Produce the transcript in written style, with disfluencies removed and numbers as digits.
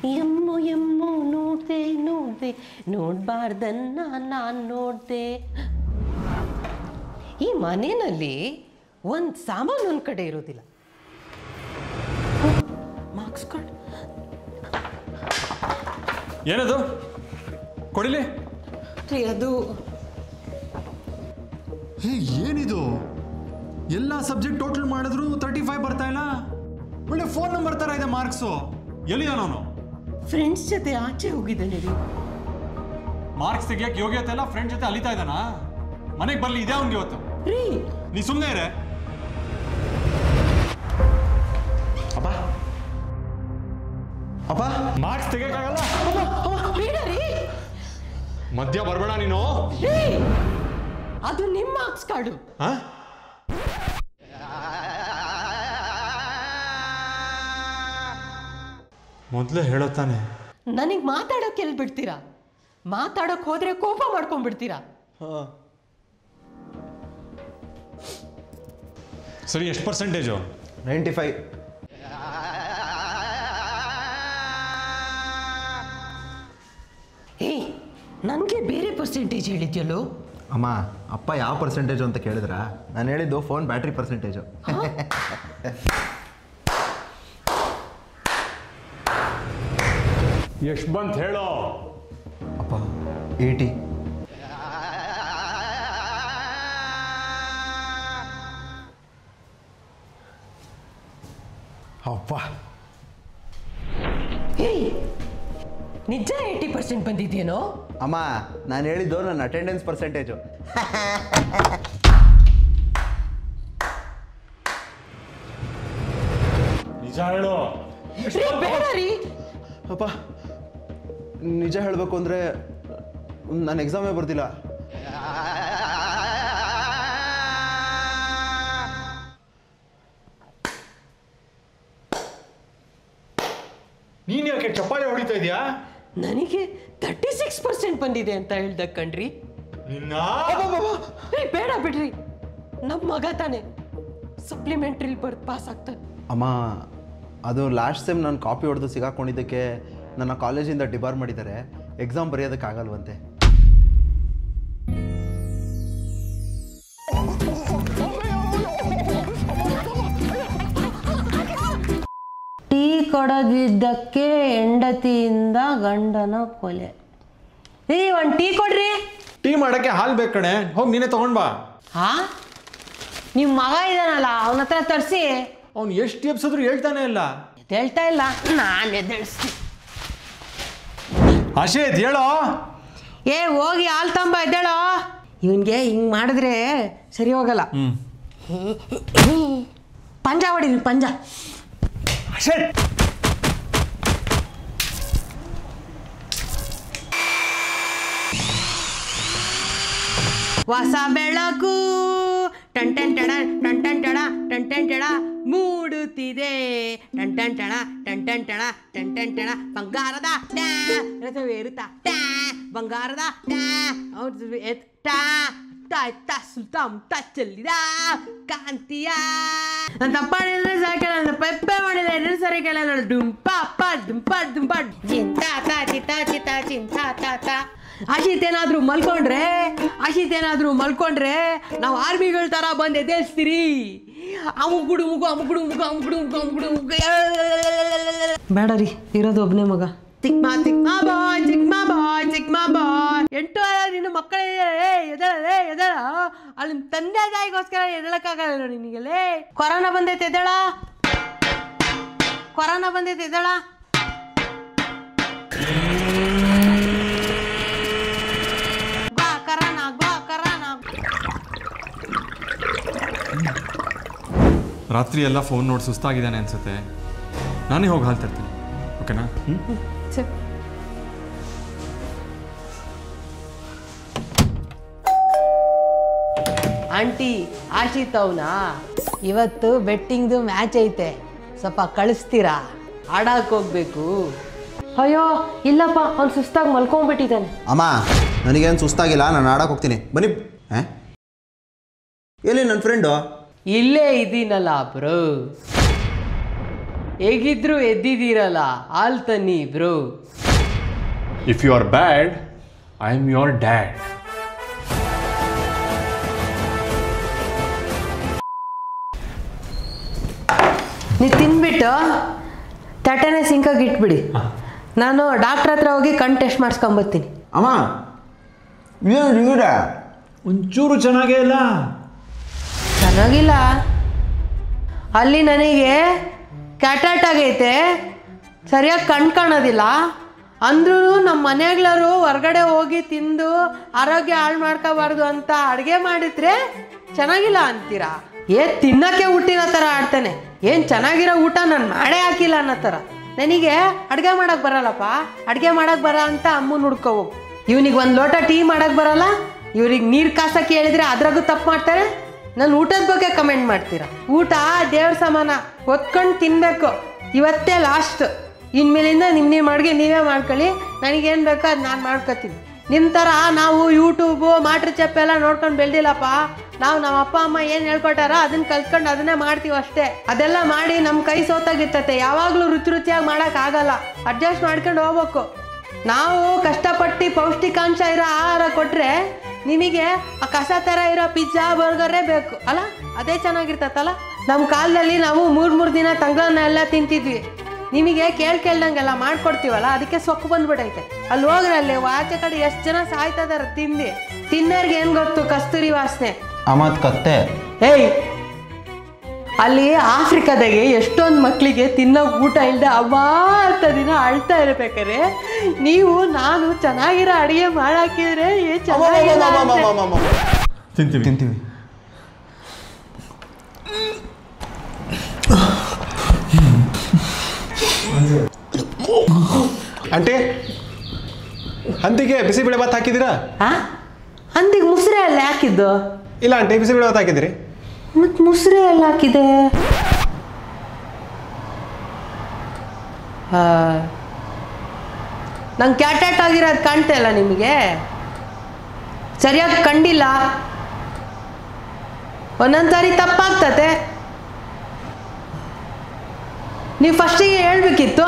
M M ನೋಡ್ದೆ ನೋಡ್ದೆ ನೋಡ್ಬಾರ್ದನ್ನ ನಾನು ನೋಡ್ದೆ. ಈ ಮನೆಯಲ್ಲಿ ಒಂದು ಸಾಮಾನು ಒಂದು ಕಡೆ ಇರೋದಿಲ್ಲ. ಮಾರ್ಕ್ಸ್ ಕಾರ್ಡ್ ಏನದು ಕೊಡಿಲಿ. ಅದು ಏನಿದು ಎಲ್ಲ ಸಬ್ಜೆಕ್ಟ್ ಟೋಟಲ್ ಮಾಡಿದ್ರು 35 ಬರ್ತಾ ಇಲ್ಲ. ಒಳ್ಳೆ ಫೋನ್ ನಂಬರ್ ತರ ಇದೆ ಮಾರ್ಕ್ಸು. ಎಲ್ಲಿದಾನವನು? ಫ್ರೆಂಡ್ಸ್ ಜೊತೆ ಆಚೆ ಹೋಗಿದ್ದಾನೆ ರೀ. ಮಾರ್ಕ್ಸ್ ತೆಗಿಯಕ್ಕೆ ಯೋಗ್ಯತೆ ಇಲ್ಲ, ಫ್ರೆಂಡ್ ಜೊತೆ ಅಲಿತಾ ಇದ್ದಾನ. ಮನೆಗೆ ಬರ್ಲಿ, ಇದೆ ಅವ್ನಿಗೆ ಇವತ್ತು. ರೀ ನೀ ಸುಮ್ಮನೆ ಇರೇ. ಅಪ್ಪ ಅಪ್ಪ ಮಾರ್ಕ್ಸ್ ತೆಗಿಯಕ್ಕಾಗಲ್ಲ. ಬೇಡ ರೀ. ಮಧ್ಯ ಬರ್ಬೇಡ ನೀನು. ಅದು ನಿಮ್ಮ ಮಾರ್ಕ್ಸ್ ಕಾರ್ಡು. ಮೊದಲೇ ಹೇಳೋತಾನೆ. ನನಗೆ ಮಾತಾಡೋಕೆ ಎಲ್ಲಿ ಬಿಡ್ತೀರಾ? ಮಾತಾಡೋಕೆ ಹೋದ್ರೆ ಕೋಪ ಮಾಡ್ಕೊಂಡ್ಬಿಡ್ತೀರಾ. ಸರಿ, ಎಷ್ಟು ಪರ್ಸೆಂಟೇಜು? 95. ಏಯ್, ನನಗೆ ಬೇರೆ ಪರ್ಸೆಂಟೇಜ್ ಹೇಳಿದ್ಯಲ್ಲೋ. ಅಮ್ಮ, ಅಪ್ಪ ಯಾವ ಪರ್ಸೆಂಟೇಜು ಅಂತ ಕೇಳಿದ್ರಾ? ನಾನು ಹೇಳಿದ್ದು ಫೋನ್ ಬ್ಯಾಟ್ರಿ ಪರ್ಸೆಂಟೇಜು. ಎಷ್ಟು ಬಂತ ಹೇಳೋ. ಅಪ್ಪ 80. ಅಪ್ಪ ಏಯ್, ನಿಜ 80% ಬಂದಿದ್ಯೇನೋ? ಅಮ್ಮ, ನಾನು ಹೇಳಿದ್ದು ನನ್ನ ಅಟೆಂಡೆನ್ಸ್ ಪರ್ಸೆಂಟೇಜು. ನಿಜ ಹೇಳು. ಬೇಡ ರೀ. ಅಪ್ಪ, ನಿಜ ಹೇಳಬೇಕು ಅಂದರೆ ನಾನು ಎಕ್ಸಾಮೇ ಬರ್ತಿಲ್ಲ. ನೀನು ಯಾಕೆ ಚಪ್ಪಾಳೆ ಹೊಡಿತಾ ಇದೆಯಾ? ನನಗೆ 36% ಬಂದಿದೆ ಅಂತ ಹೇಳ್ದ ಕಣ್ರಿ. ಬೇಡ ಬಿಡ್ರಿ, ನಮ್ಮ ಮಗ ತಾನೆ ಸಪ್ಲಿಮೆಂಟ್ರಿಲಿ ಬರ್ದು ಪಾಸ್ ಆಗ್ತಾನೆ. ಅಮ್ಮ, ಅದು ಲಾಸ್ಟ್ ಸೆಮ್ ನಾನು ಕಾಪಿ ಹೊಡೆದು ಸಿಗಾಕೊಂಡಿದ್ದಕ್ಕೆ ನನ್ನ ಕಾಲೇಜಿಂದ ಡಿಬಾರ್ ಮಾಡಿದ್ದಾರೆ. ಎಕ್ಸಾಮ್ ಬರೆಯೋದಕ್ಕಾಗಲ್ವಂತೆ. ಟೀ ಕೊಡದಿದ್ದಕ್ಕೆ ಹೆಂಡತಿಯಿಂದ ಗಂಡನ ಕೊಲೆ. ಒಂದು ಟೀ ಕೊಡ್ರಿ. ಟೀ ಮಾಡಕ್ಕೆ ಹಾಲು ಬೇಕು ಕಣೆ, ಹೋಗಿ ನೀನೇ ತಗೊಂಡ್ ಬಾ. ಹಾ, ನಿಮ್ಮ ಮಗ ಇದಾನಲ್ಲ, ಅವನ ಹತ್ರ ತರಿಸಿ. ಅವ್ನು ಎಷ್ಟು ಎಬ್ಸಿದ್ರು ಹೇಳ್ತಾನೆ ಇಲ್ಲ. ಹೇಳ್ತಾ ಇಲ್ಲ, ನಾನು ಎದ್ದೇಳಿಸ್ತೀನಿ. ಆಶೀತ್ ಹೇಳೋ. ಏ, ಹೋಗಿ ಹಾಲು ತಂಬ, ಎದ್ದೇಳೋ. ಇವನ್ಗೆ ಹಿಂಗೆ ಮಾಡಿದ್ರೆ ಸರಿ ಹೋಗಲ್ಲ. ಪಂಜ ಹೊಡಿರಿ, ಪಂಜ. ಹೊಸ ಬೆಳಕು ಟಂಟನ್ ಟಣ ಟಂಟನ್ ಟಣ ಟಂಟನ್ ಟಣ ಮೂಡುತ್ತಿದೆ. ಟಂಟನ್ ಟಣ ಟಂಟನ್ ಟಣ ಟಂಟನ್ ಟಣ ಬಂಗಾರದ ರಥವೇರುತ್ತಾ ಬಂಗಾರದ ಸುಲ್ತಾನ್ ಚೆಲ್ಲಿದ ಕಾಂತಿಯ. ನಾನು ತಪ್ಪ ಮಾಡಿದ್ರೆ ಸಾಕೆ, ನನ್ನ ಪೆಪ್ಪೆ ಮಾಡಿದ್ರೆ ಎರಡು ಸರಿ ಕೇಳಲ್ಲ. ಡುಂಪ ಅಪ್ಪ ಡುಂಪ ಡುಂಪ ಚಿಂತಾತ ಚಿತ್ತ ಚಿತ್ತ ಚಿಂತಾತ. ಅಶಿತ್ ಏನಾದ್ರು ಮಲ್ಕೊಂಡ್ರೆ ನಾವು ಆರ್ಮಿಗಳ ತರ ಬಂದು ಎದ್ದೇಳಿಸ್ತೀರಿ. ಅಮುಗುಡು ಮುಗು ಅಮುಗುಡು ಮುಗು ಅಮುಗುಡು ಮುಗು ಅಮುಗುಡು ಮುಗು. ಬೇಡ ರೀ, ಇರೋದು ಒಬ್ಬನೇ ಮಗ. ಚಿಕ್ಕ ಬಾಯ್ 8 ನಿನ್ನ ಮಕ್ಕಳೇ ಎದಳ. ಅಲ್ಲಿ ತಂದೆ ತಾಯಿಗೋಸ್ಕರ ಎದಳಕ್ಕಾಗಲ್ಲ ನಿನಗೆಲ್ಲೇ. ಕೊರೋನಾ ಬಂದೈತೆ ಎದಳ. ರಾತ್ರಿ ಎಲ್ಲ ಫೋನ್ ನೋಡಿ ಸುಸ್ತಾಗಿದ್ದಾನೆ ಅನ್ಸುತ್ತೆ. ನಾನೇ ಹೋಗಿ ಹಾಲು ತರ್ತೀನಿ, ಓಕೆನಾ? ಆಂಟಿ, ಆಶಿತ್ ಅವನಾ? ಇವತ್ತು ಬೆಟ್ಟಿಂಗ್ದು ಮ್ಯಾಚ್ ಐತೆ, ಸ್ವಲ್ಪ ಕಳಿಸ್ತೀರಾ? ಆಡಕ್ಕೆ ಹೋಗ್ಬೇಕು. ಅಯ್ಯೋ ಇಲ್ಲಪ್ಪ, ಅವ್ನು ಸುಸ್ತಾಗಿ ಮಲ್ಕೊಂಡ್ಬಿಟ್ಟಿದ್ದಾನೆ. ಅಮ್ಮ, ನನಗೇನು ಸುಸ್ತಾಗಿಲ್ಲ, ನಾನು ಆಡಕ್ಕೆ ಹೋಗ್ತೀನಿ. ಬನ್ನಿ. ಎಲ್ಲಿ ನನ್ನ ಫ್ರೆಂಡು? ಇಲ್ಲೇ ಇದ್ದೀನಲ್ಲ ಬ್ರೋ. ಹೇಗಿದ್ರು ಎದ್ದಿದ್ದೀರಲ್ಲ ಹಾಲ್ ತನ್ನಿ bro. If you are bad I am your dad. ನೀವು ತಿನ್ಬಿಟ್ಟು ತಟ್ಟೆನೆ ಸಿಂಕಾಗಿ ಇಟ್ಬಿಡಿ. ನಾನು ಡಾಕ್ಟ್ರ್ ಹತ್ರ ಹೋಗಿ ಕಣ್ ಟೆಸ್ಟ್ ಮಾಡಿಸ್ಕೊಂಬರ್ತೀನಿ. ಅಮ್ಮ ಏನು ಒಂಚೂರು ಚೆನ್ನಾಗೇ ಇಲ್ಲ. ಚೆನ್ನಾಗಿಲ್ಲ. ಅಲ್ಲಿ ನನಗೆ ಕ್ಯಾಟ್ರಾಕ್ಟ್ ಆಗೈತೆ, ಸರಿಯಾಗಿ ಕಣ್ ಕಾಣೋದಿಲ್ಲ. ಅಂದ್ರೂ ನಮ್ಮ ಮನೆಗಳರು ಹೊರಗಡೆ ಹೋಗಿ ತಿಂದು ಆರೋಗ್ಯ ಹಾಳು ಮಾಡ್ಕೋಬಾರ್ದು ಅಂತ ಅಡುಗೆ ಮಾಡಿದ್ರೆ ಚೆನ್ನಾಗಿಲ್ಲ ಅಂತೀರಾ? ತಿನ್ನೋಕ್ಕೆ ಹುಟ್ಟಿರೋ ಥರ ಆಡ್ತಾನೆ. ಏನು ಚೆನ್ನಾಗಿರೋ ಊಟ ನಾನು ಮಾಡೇ ಹಾಕಿಲ್ಲ ಅನ್ನೋ ಥರ. ನನಗೆ ಅಡುಗೆ ಮಾಡೋಕ್ಕೆ ಬರಲ್ಲಪ್ಪ, ಅಡುಗೆ ಮಾಡೋಕ್ಕೆ ಬರ ಅಂತ ಅಮ್ಮನ ಹುಡ್ಕೋವು. ಇವನಿಗೆ ಒಂದು ಲೋಟ ಟೀ ಮಾಡೋಕ್ಕೆ ಬರಲ್ಲ, ಇವ್ರಿಗೆ ನೀರು ಕಾಸಕ್ಕೆ ಹೇಳಿದ್ರೆ ಅದ್ರಾಗೂ ತಪ್ಪು ಮಾಡ್ತಾರೆ. ನಾನು ಊಟದ ಬಗ್ಗೆ ಕಮೆಂಟ್ ಮಾಡ್ತೀರಾ? ಊಟ ದೇವ್ರ ಸಮಾನ, ಹೊತ್ಕೊಂಡು ತಿನ್ನಬೇಕು. ಇವತ್ತೇ ಲಾಸ್ಟ್. ಇನ್ಮೇಲಿಂದ ನಿಮ್ಮ ಅಡುಗೆ ನೀವೇ ಮಾಡ್ಕೊಳ್ಳಿ. ನನಗೇನು ಬೇಕೋ ಅದು ನಾನು ಮಾಡ್ಕೊತೀನಿ. ನಿಮ್ಮ ಥರ ನಾವು ಯೂಟ್ಯೂಬು ಮಾಟ್ರ್ ಚೆಪ್ ಎಲ್ಲ ನೋಡ್ಕೊಂಡು ಬೆಳೆದಿಲ್ಲಪ್ಪ. ನಾವು ನಮ್ಮ ಅಪ್ಪ ಅಮ್ಮ ಏನು ಹೇಳ್ಕೊಟ್ಟಾರೋ ಅದನ್ನು ಕಲ್ತ್ಕೊಂಡು ಅದನ್ನೇ ಮಾಡ್ತೀವಿ ಅಷ್ಟೇ. ಅದೆಲ್ಲ ಮಾಡಿ ನಮ್ಮ ಕೈ ಸೋತಾಗಿರ್ತತೆ. ಯಾವಾಗಲೂ ರುಚಿಯಾಗಿ ಮಾಡೋಕ್ಕಾಗಲ್ಲ, ಅಡ್ಜಸ್ಟ್ ಮಾಡ್ಕೊಂಡು ಹೋಗ್ಬೇಕು. ನಾವು ಕಷ್ಟಪಟ್ಟು ಪೌಷ್ಟಿಕಾಂಶ ಇರೋ ಆಹಾರ ಕೊಟ್ಟರೆ ನಿಮಗೆ ಆ ಕಸ ಥರ ಇರೋ ಪಿಜ್ಜಾ ಬರ್ಗರೇ ಬೇಕು ಅಲ್ಲ? ಅದೇ ಚೆನ್ನಾಗಿರ್ತತಲ್ಲ. ನಮ್ಮ ಕಾಲದಲ್ಲಿ ನಾವು 3 ದಿನ ತಂಗಳನ್ನ ಎಲ್ಲ ತಿಂತಿದ್ವಿ. ನಿಮಗೆ ಕೇಳ್ದಂಗೆಲ್ಲ ಮಾಡ್ಕೊಡ್ತೀವಲ್ಲ, ಅದಕ್ಕೆ ಸೊಕ್ಕು ಬಂದ್ಬಿಟ್ಟೈತೆ. ಅಲ್ಲಿ ಹೋಗ್ರೆ ಅಲ್ಲಿ ಆಚೆ ಕಡೆ ಎಷ್ಟು ಜನ ಸಾಯ್ತಾ ಇದಾರೆ ತಿನ್ನೋರ್ಗೆ ಏನು ಗೊತ್ತು ಕಸ್ತೂರಿ ವಾಸನೆ. ಅಮ್ಮತ್ ಕತ್ತೆ. ಏಯ್, ಅಲ್ಲಿ ಆಫ್ರಿಕಾದಾಗೆ ಎಷ್ಟೊಂದು ಮಕ್ಕಳಿಗೆ ತಿನ್ನೋ ಊಟ ಇಲ್ಲದೆ ಅವಾತ ದಿನ ಅಳ್ತಾ ಇರ್ಬೇಕಾರೆ ನೀವು ನಾನು ಚೆನ್ನಾಗಿರೋ ಅಡುಗೆ ಮಾಡಾಕಿದ್ರೆ ತಿಂತೀವಿ ತಿಂತೀವಿ. ಆಂಟಿ, ಹಂದಿಗೆ ಬಿಸಿಬೇಳೆ ಭಾತ್ ಹಾಕಿದ್ದೀರಾ? ಹಂದಿಗೆ ಮುಸ್ರೆ ಎಲ್ಲ ಹಾಕಿದ್ದು? ಇಲ್ಲ ಆಂಟಿ, ಬಿಸಿಬೇಳೆ ಭಾತ್ ಹಾಕಿದ್ದೀರಿ. ಮತ್ತು ಮುಸ್ರೆ ಎಲ್ಲ ಹಾಕಿದೆ. ನಂಗೆ ಕ್ಯಾಟ್ರಾಕ್ಟ್ ಆಗಿರೋದು ಕಾಣ್ತಾ ಇಲ್ಲ ನಿಮಗೆ? ಸರಿಯಾಗಿ ಕಂಡಿಲ್ಲ. ಒಂದೊಂದು ಸಾರಿ ತಪ್ಪಾಗ್ತತೆ. ನೀವು ಫಸ್ಟಿಗೆ ಹೇಳ್ಬೇಕಿತ್ತು.